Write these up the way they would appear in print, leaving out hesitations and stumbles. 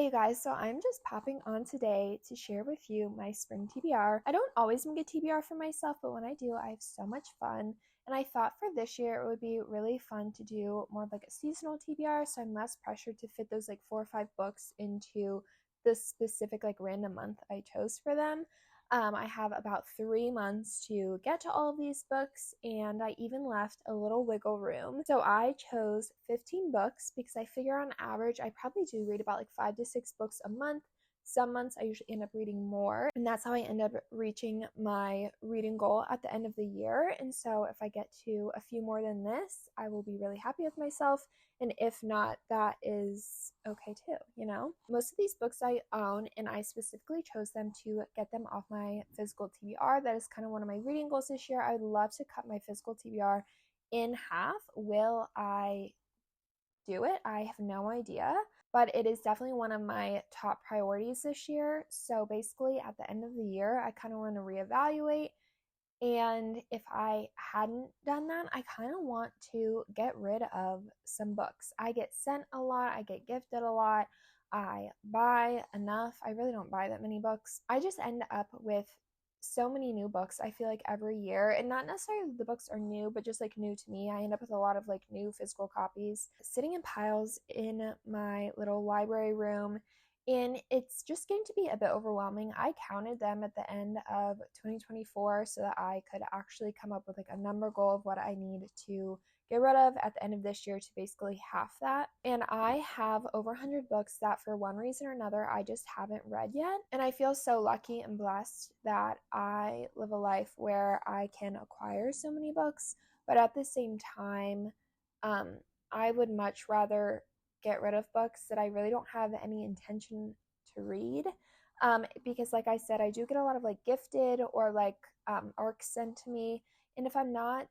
Hey you guys, so I'm just popping on today to share with you my spring TBR. I don't always make a TBR for myself, but when I do, I have so much fun. And I thought for this year it would be really fun to do more of like a seasonal TBR, so I'm less pressured to fit those like 4 or 5 books into the specific like random month I chose for them. I have about 3 months to get to all of these books, and I even left a little wiggle room. So I chose 15 books because I figure on average I probably do read about like 5 to 6 books a month. Some months I usually end up reading more, and that's how I end up reaching my reading goal at the end of the year. And so if I get to a few more than this, I will be really happy with myself. And if not, that is okay too, you know? Most of these books I own, and I specifically chose them to get them off my physical TBR. That is kind of one of my reading goals this year. I would love to cut my physical TBR in half. Will I do it? I have no idea, but it is definitely one of my top priorities this year. So basically, at the end of the year, I kind of want to reevaluate. And if I hadn't done that, I kind of want to get rid of some books. I get sent a lot, I get gifted a lot, I buy enough. I really don't buy that many books. I just end up with so many new books, I feel like every year, and not necessarily the books are new, but just like new to me. I end up with a lot of like new physical copies sitting in piles in my little library room, and it's just getting to be a bit overwhelming. I counted them at the end of 2024 so that I could actually come up with like a number goal of what I need to get rid of at the end of this year to basically half that. And I have over 100 books that for one reason or another I just haven't read yet. And I feel so lucky and blessed that I live a life where I can acquire so many books, but at the same time, I would much rather get rid of books that I really don't have any intention to read. Because like I said, I do get a lot of like gifted or like arcs sent to me. And if I'm not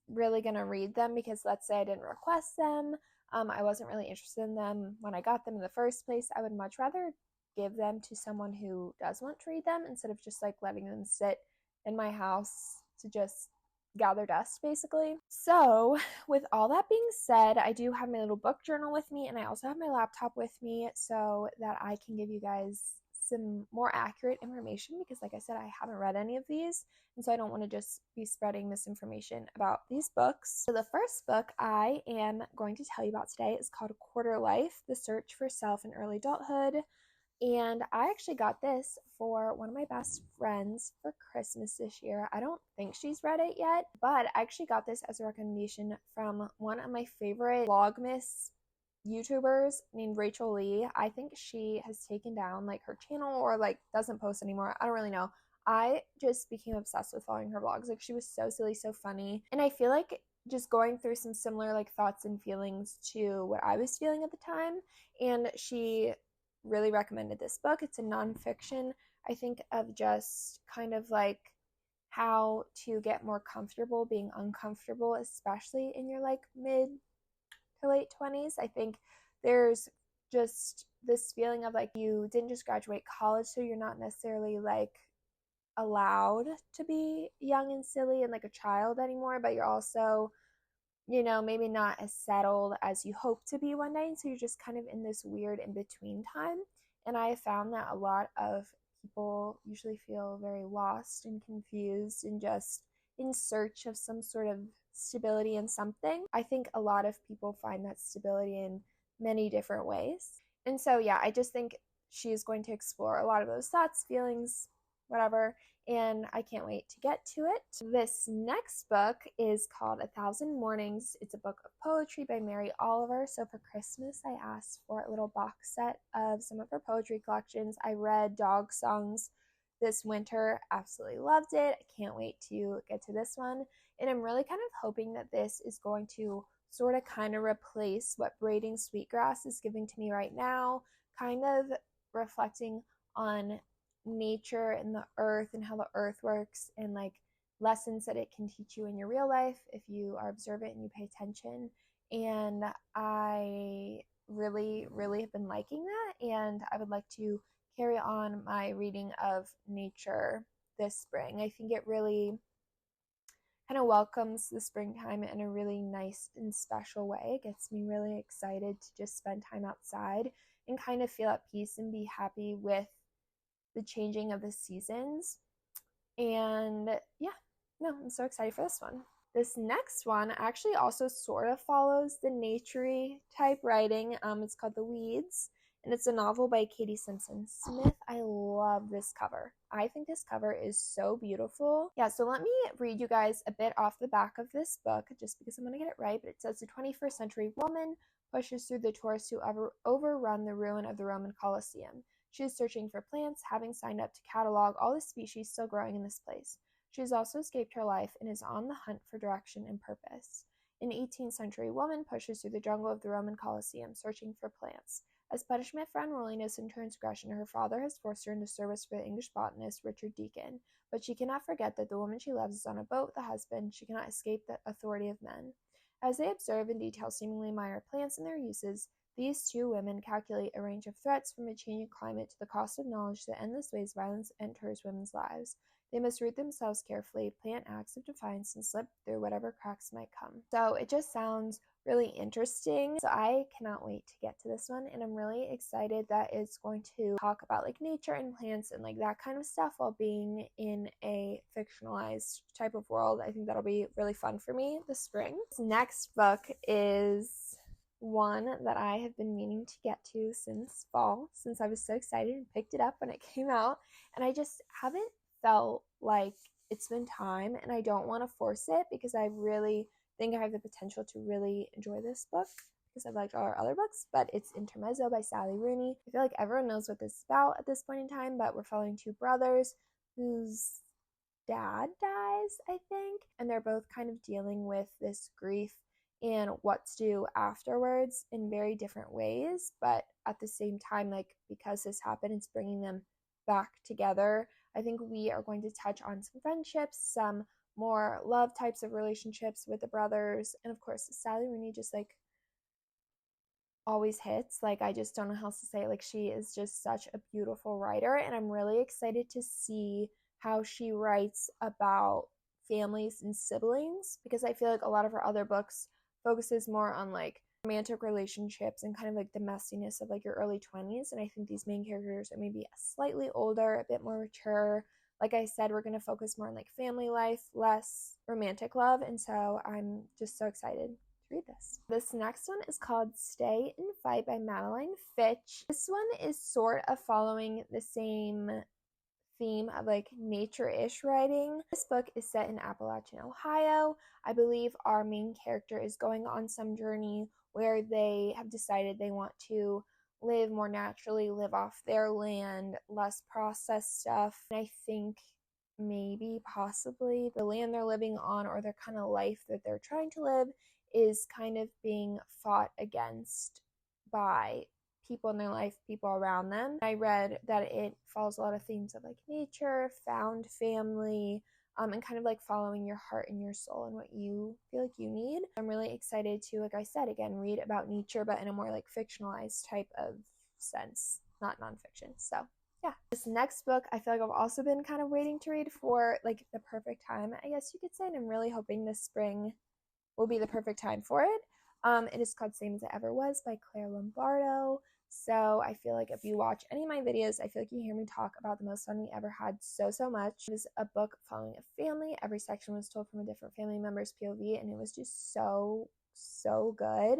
really going to read them because let's say I didn't request them, I wasn't really interested in them when I got them in the first place, I would much rather give them to someone who does want to read them instead of just like letting them sit in my house to just gather dust basically. So with all that being said, I do have my little book journal with me, and I also have my laptop with me so that I can give you guys some more accurate information because like I said, I haven't read any of these, and so I don't want to just be spreading misinformation about these books. So the first book I am going to tell you about today is called Quarter Life: The Search for Self in Early Adulthood. And I actually got this for one of my best friends for Christmas this year. I don't think she's read it yet, but I actually got this as a recommendation from one of my favorite Vlogmas YouTubers named Rachel Lee. I think she has taken down like her channel or like doesn't post anymore. I don't really know. I just became obsessed with following her vlogs. Like she was so silly, so funny. And I feel like just going through some similar like thoughts and feelings to what I was feeling at the time. And she really recommended this book. It's a nonfiction, I think, of just kind of like how to get more comfortable being uncomfortable, especially in your like mid to late 20s. I think there's just this feeling of like you didn't just graduate college, so you're not necessarily like allowed to be young and silly and like a child anymore, but you're also, you know, maybe not as settled as you hope to be one day. And so you're just kind of in this weird in between time. And I have found that a lot of people usually feel very lost and confused and just in search of some sort of stability in something. I think a lot of people find that stability in many different ways. And so, yeah, I just think she is going to explore a lot of those thoughts, feelings, whatever, and I can't wait to get to it. This next book is called 1,000 Mornings. It's a book of poetry by Mary Oliver. So for Christmas, I asked for a little box set of some of her poetry collections. I read Dog Songs this winter, absolutely loved it. I can't wait to get to this one. And I'm really kind of hoping that this is going to sort of kind of replace what Braiding Sweetgrass is giving to me right now, kind of reflecting on nature and the earth and how the earth works and like lessons that it can teach you in your real life if you are observant and you pay attention. And I really have been liking that, and I would like to carry on my reading of nature this spring. I think it really kind of welcomes the springtime in a really nice and special way. It gets me really excited to just spend time outside and kind of feel at peace and be happy with the changing of the seasons. And yeah, no, I'm so excited for this one. This next one actually also sort of follows the nature-y type writing. It's called The Weeds, and it's a novel by Katie Simpson Smith. I love this cover. I think this cover is so beautiful. Yeah, so let me read you guys a bit off the back of this book, just because I'm going to get it right. But it says, the 21st century woman pushes through the tourists who overrun the ruin of the Roman Colosseum. She is searching for plants, having signed up to catalog all the species still growing in this place. She has also escaped her life and is on the hunt for direction and purpose. An 18th century woman pushes through the jungle of the Roman Colosseum, searching for plants. As punishment for unruliness and transgression, her father has forced her into service for the English botanist Richard Deacon, but she cannot forget that the woman she loves is on a boat with a husband. She cannot escape the authority of men. As they observe in detail seemingly minor plants and their uses, these two women calculate a range of threats, from a changing climate to the cost of knowledge, to the endless ways violence enters women's lives. They must root themselves carefully, plant acts of defiance, and slip through whatever cracks might come. So it just sounds really interesting. So I cannot wait to get to this one, and I'm really excited that it's going to talk about like nature and plants and like that kind of stuff while being in a fictionalized type of world. I think that'll be really fun for me this spring. This next book is one that I have been meaning to get to since fall, since I was so excited and picked it up when it came out, and I just haven't felt like it's been time, and I don't want to force it because I really think I have the potential to really enjoy this book because I've liked all our other books. But it's Intermezzo by Sally Rooney. I feel like everyone knows what this is about at this point in time, but we're following two brothers whose dad dies, I think, and they're both kind of dealing with this grief and what to do afterwards in very different ways. But at the same time, like, because this happened, it's bringing them back together. I think we are going to touch on some friendships, some more love types of relationships with the brothers, and of course Sally Rooney just like always hits. Like, I just don't know how else to say it. Like, she is just such a beautiful writer, and I'm really excited to see how she writes about families and siblings, because I feel like a lot of her other books focuses more on like romantic relationships and kind of like the messiness of like your early 20s, and I think these main characters are maybe slightly older, a bit more mature. Like I said, we're going to focus more on like family life, less romantic love, and so I'm just so excited to read this. This next one is called Stay and Fight by Madeline Fitch. This one is sort of following the same theme of like nature-ish writing. This book is set in Appalachian, Ohio. I believe our main character is going on some journey where they have decided they want to live more naturally, live off their land, less processed stuff. And I think maybe possibly the land they're living on, or their kind of life that they're trying to live, is kind of being fought against by people in their life, people around them. I read that it follows a lot of themes of like nature, found family, and kind of like following your heart and your soul and what you feel like you need. I'm really excited to, like I said, again, read about nature, but in a more like fictionalized type of sense, not nonfiction. So yeah, this next book I feel like I've also been kind of waiting to read for like the perfect time, I guess you could say, and I'm really hoping this spring will be the perfect time for it. It is called Same as It Ever Was by Claire Lombardo. So I feel like if you watch any of my videos, I feel like you hear me talk about the most fun we ever had so much. It was a book following a family. Every section was told from a different family member's POV, and it was just so good.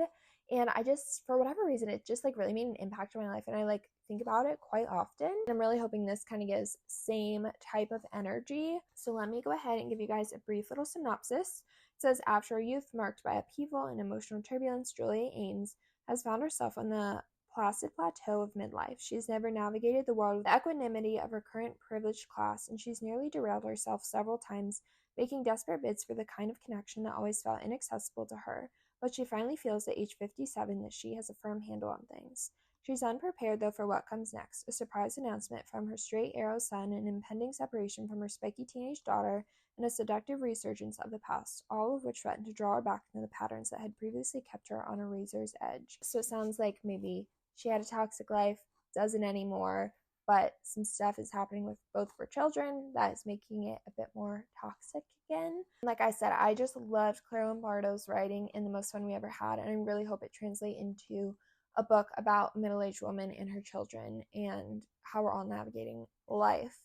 And I just, for whatever reason, it just like really made an impact on my life, and I like think about it quite often. And I'm really hoping this kind of gives same type of energy. So let me go ahead and give you guys a brief little synopsis. It says, after a youth marked by upheaval and emotional turbulence, Julia Ames has found herself on the placid plateau of midlife. She's never navigated the world with the equanimity of her current privileged class, and she's nearly derailed herself several times, making desperate bids for the kind of connection that always felt inaccessible to her. But she finally feels at age 57 that she has a firm handle on things. She's unprepared, though, for what comes next: a surprise announcement from her straight arrow son, an impending separation from her spiky teenage daughter, and a seductive resurgence of the past, all of which threatened to draw her back into the patterns that had previously kept her on a razor's edge. So it sounds like maybe she had a toxic life, doesn't anymore, but some stuff is happening with both of her children that is making it a bit more toxic again. Like I said, I just loved Claire Lombardo's writing and the most fun we ever had, and I really hope it translates into a book about a middle-aged woman and her children and how we're all navigating life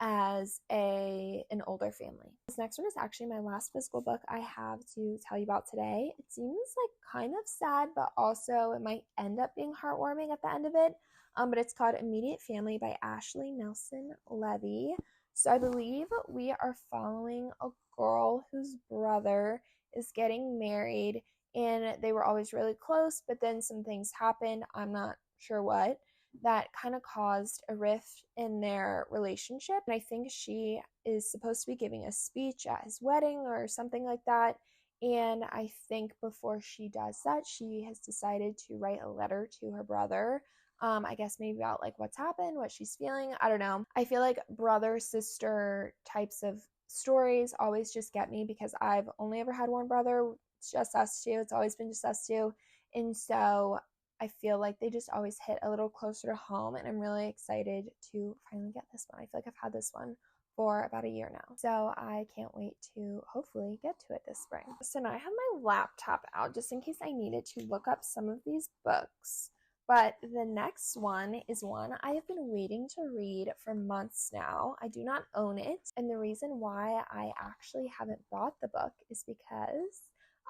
as an older family. This next one is actually my last physical book I have to tell you about today. It seems like kind of sad, but also it might end up being heartwarming at the end of it. But it's called Immediate Family by Ashley Nelson Levy. So I believe we are following a girl whose brother is getting married, and they were always really close, but then some things happened, I'm not sure what, that kind of caused a rift in their relationship. And I think she is supposed to be giving a speech at his wedding or something like that. And I think before she does that, she has decided to write a letter to her brother. I guess maybe about like what's happened, what she's feeling. I don't know. I feel like brother sister types of stories always just get me because I've only ever had one brother. It's just us two. It's always been just us two. And so I feel like they just always hit a little closer to home, and I'm really excited to finally get this one. I feel like I've had this one for about a year now, so I can't wait to hopefully get to it this spring. So now I have my laptop out just in case I needed to look up some of these books, but the next one is one I have been waiting to read for months now. I do not own it, and the reason why I actually haven't bought the book is because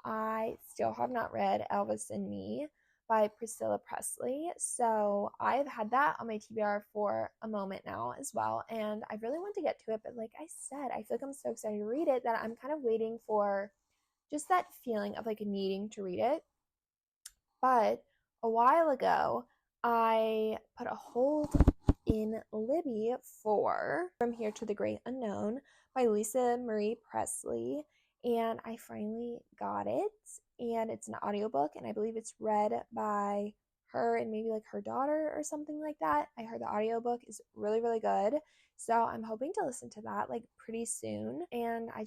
I still have not read Elvis and Me by Priscilla Presley. So I've had that on my TBR for a moment now as well, and I really want to get to it, but like I said, I feel like I'm so excited to read it that I'm kind of waiting for just that feeling of like needing to read it. But a while ago, I put a hold in Libby for From Here to the Great Unknown by Lisa Marie Presley, and I finally got it, and it's an audiobook, and I believe it's read by her and maybe like her daughter or something like that. I heard the audiobook is really, really good, so I'm hoping to listen to that like pretty soon, and I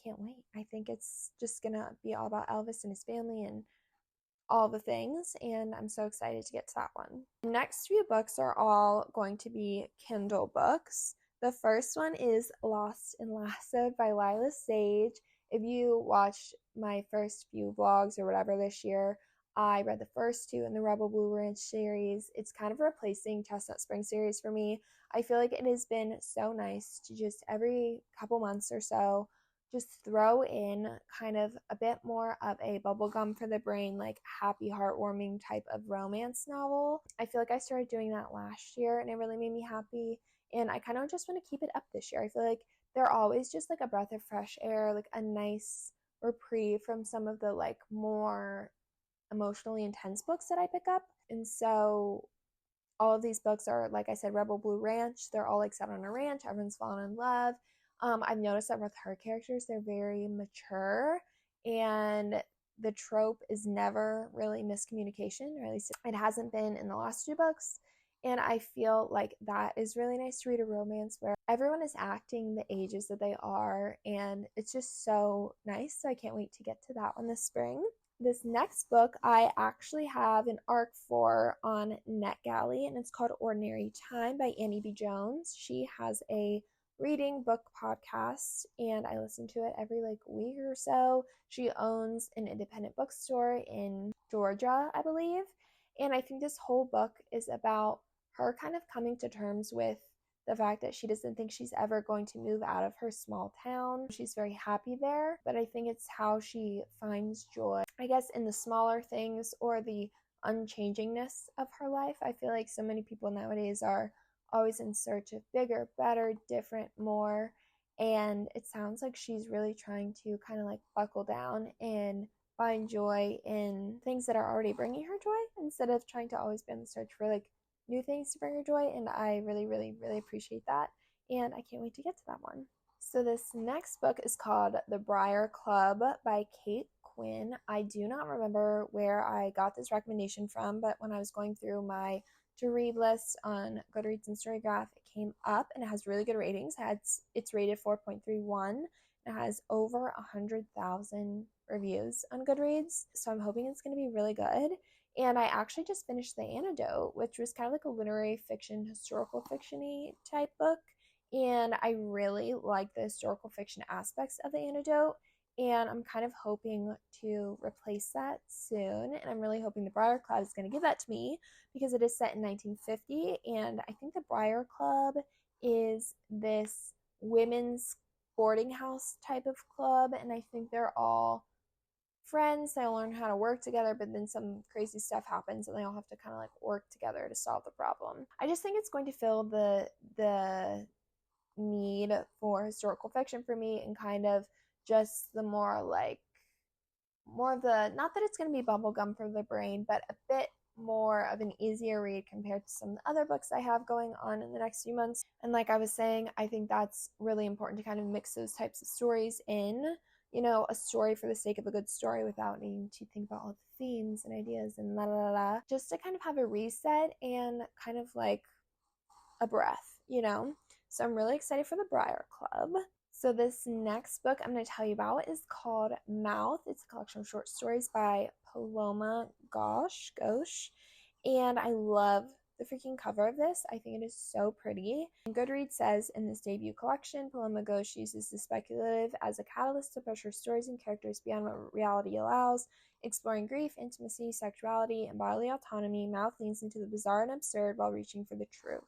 can't wait. I think it's just gonna be all about Elvis and his family and all the things, and I'm so excited to get to that one. The next few books are all going to be Kindle books. The first one is Lost and Lassoed by Lila Sage. If you watched my first few vlogs or whatever this year, I read the first two in the Rebel Blue Ranch series. It's kind of replacing Chestnut Spring series for me. I feel like it has been so nice to just every couple months or so just throw in kind of a bit more of a bubblegum for the brain, like happy, heartwarming type of romance novel. I feel like I started doing that last year and it really made me happy. And I kind of just want to keep it up this year. I feel like they're always just like a breath of fresh air, like a nice reprieve from some of the like more emotionally intense books that I pick up. And so all of these books are, like I said, Rebel Blue Ranch. They're all like set on a ranch. Everyone's fallen in love. I've noticed that with her characters, they're very mature, and the trope is never really miscommunication, or at least it hasn't been in the last two books. And I feel like that is really nice to read a romance where everyone is acting the ages that they are, and it's just so nice. So I can't wait to get to that one this spring. This next book I actually have an arc for on NetGalley, and it's called Ordinary Time by Annie B. Jones. She has a reading book podcast, and I listen to it every like week or so. She owns an independent bookstore in Georgia, I believe, and I think this whole book is about her kind of coming to terms with the fact that she doesn't think she's ever going to move out of her small town. She's very happy there, but I think it's how she finds joy, I guess, in the smaller things or the unchangingness of her life. I feel like so many people nowadays are always in search of bigger, better, different, more, and it sounds like she's really trying to kind of like buckle down and find joy in things that are already bringing her joy instead of trying to always be on the search for like new things to bring her joy, and I really, really, really appreciate that, and I can't wait to get to that one. So this next book is called The Briar Club by Kate Quinn. I do not remember where I got this recommendation from, but when I was going through my to read list on Goodreads and Storygraph, it came up, and it has really good ratings. It's rated 4.31. It has over 100,000 reviews on Goodreads, so I'm hoping it's going to be really good. And I actually just finished The Antidote, which was kind of like a literary fiction, historical fiction-y type book. And I really like the historical fiction aspects of The Antidote. and I'm kind of hoping to replace that soon, and I'm really hoping the Briar Club is going to give that to me because it is set in 1950, and I think the Briar Club is this women's boarding house type of club, and I think they're all friends. They all learn how to work together, but then some crazy stuff happens and they all have to kind of like work together to solve the problem. I just think it's going to fill the need for historical fiction for me, and kind of just the more of the, not that it's going to be bubblegum for the brain, but a bit more of an easier read compared to some of the other books I have going on in the next few months. And like I was saying, I think that's really important to kind of mix those types of stories in, a story for the sake of a good story without needing to think about all the themes and ideas and la la la, just to kind of have a reset and kind of like a breath. So I'm really excited for the Briar Club. So this next book I'm going to tell you about is called Mouth. It's a collection of short stories by Paloma Ghosh. And I love the freaking cover of this. I think it is so pretty. And Goodreads says, in this debut collection, Paloma Ghosh uses the speculative as a catalyst to push her stories and characters beyond what reality allows. Exploring grief, intimacy, sexuality, and bodily autonomy, Mouth leans into the bizarre and absurd while reaching for the truth.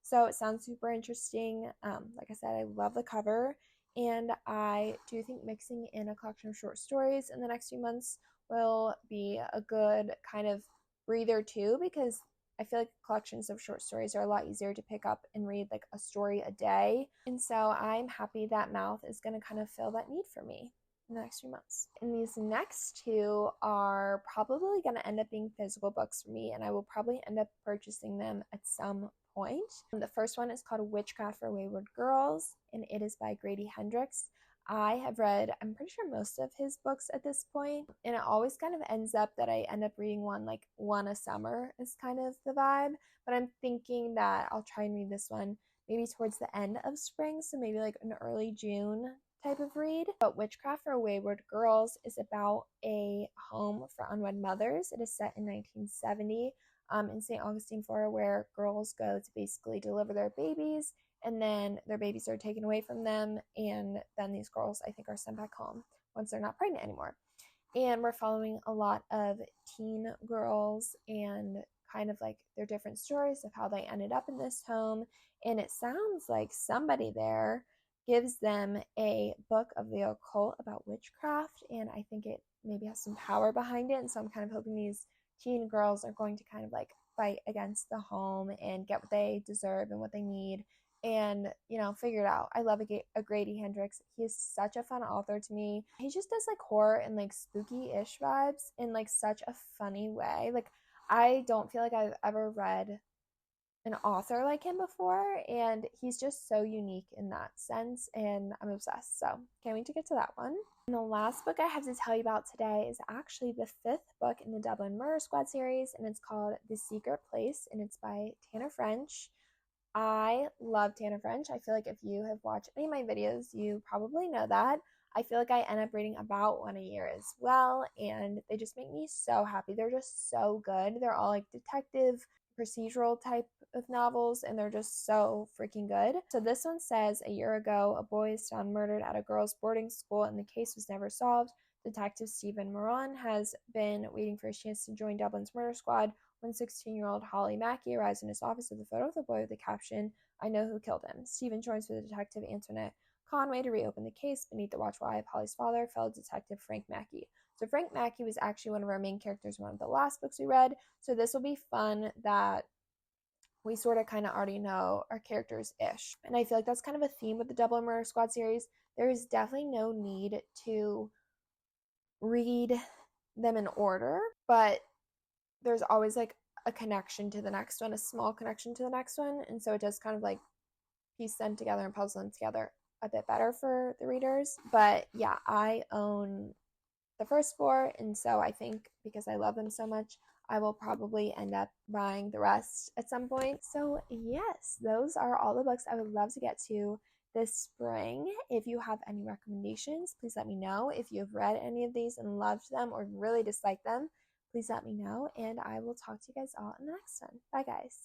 So it sounds super interesting. Like I said, I love the cover, and I do think mixing in a collection of short stories in the next few months will be a good kind of breather too, because I feel like collections of short stories are a lot easier to pick up and read like a story a day. And so I'm happy that Mouth is going to kind of fill that need for me in the next few months. And these next two are probably going to end up being physical books for me, and I will probably end up purchasing them at some point. The first one is called Witchcraft for Wayward Girls, and it is by Grady Hendrix. I have read, I'm pretty sure, most of his books at this point, and it always kind of ends up that I end up reading one a summer is kind of the vibe, but I'm thinking that I'll try and read this one maybe towards the end of spring, so maybe like an early June type of read. But Witchcraft for Wayward Girls is about a home for unwed mothers. It is set in 1970 in St. Augustine, Florida, where girls go to basically deliver their babies, and then their babies are taken away from them, and then these girls, I think, are sent back home once they're not pregnant anymore. And we're following a lot of teen girls and kind of like their different stories of how they ended up in this home. And it sounds like somebody there gives them a book of the occult about witchcraft, and I think it maybe has some power behind it. And so I'm kind of hoping these teen girls are going to kind of like fight against the home and get what they deserve and what they need, and figure it out. I love a Grady Hendrix. He is such a fun author to me. He just does like horror and like spooky-ish vibes in like such a funny way. Like, I don't feel like I've ever read an author like him before, and he's just so unique in that sense, and I'm obsessed. So can't wait to get to that one. And the last book I have to tell you about today is actually the 5th book in the Dublin Murder Squad series, and it's called The Secret Place, and it's by Tana French. I love Tana French. I feel like if you have watched any of my videos, you probably know that. I feel like I end up reading about one a year as well, and they just make me so happy. They're just so good. They're all like detective, procedural type of novels, and they're just so freaking good. So this one says, a year ago, a boy is found murdered at a girls' boarding school, and the case was never solved. Detective Stephen Moran has been waiting for his chance to join Dublin's murder squad when 16-year-old Holly Mackey arrives in his office with a photo of the boy with the caption, "I know who killed him." Stephen joins with Detective Antoinette Conway to reopen the case beneath the watchful eye of Holly's father, fellow detective Frank Mackey. So Frank Mackey was actually one of our main characters in one of the last books we read, so this will be fun that we sort of kind of already know our characters-ish. And I feel like that's kind of a theme with the Dublin Murder Squad series. There is definitely no need to read them in order, but there's always like a connection to the next one, a small connection to the next one, and so it does kind of like piece them together and puzzle them together a bit better for the readers. But yeah, I own the first 4, and so I think because I love them so much, I will probably end up buying the rest at some point. So yes, those are all the books I would love to get to this spring. If you have any recommendations, please let me know. If you have read any of these and loved them or really disliked them, please let me know, and I will talk to you guys all in the next one. Bye guys.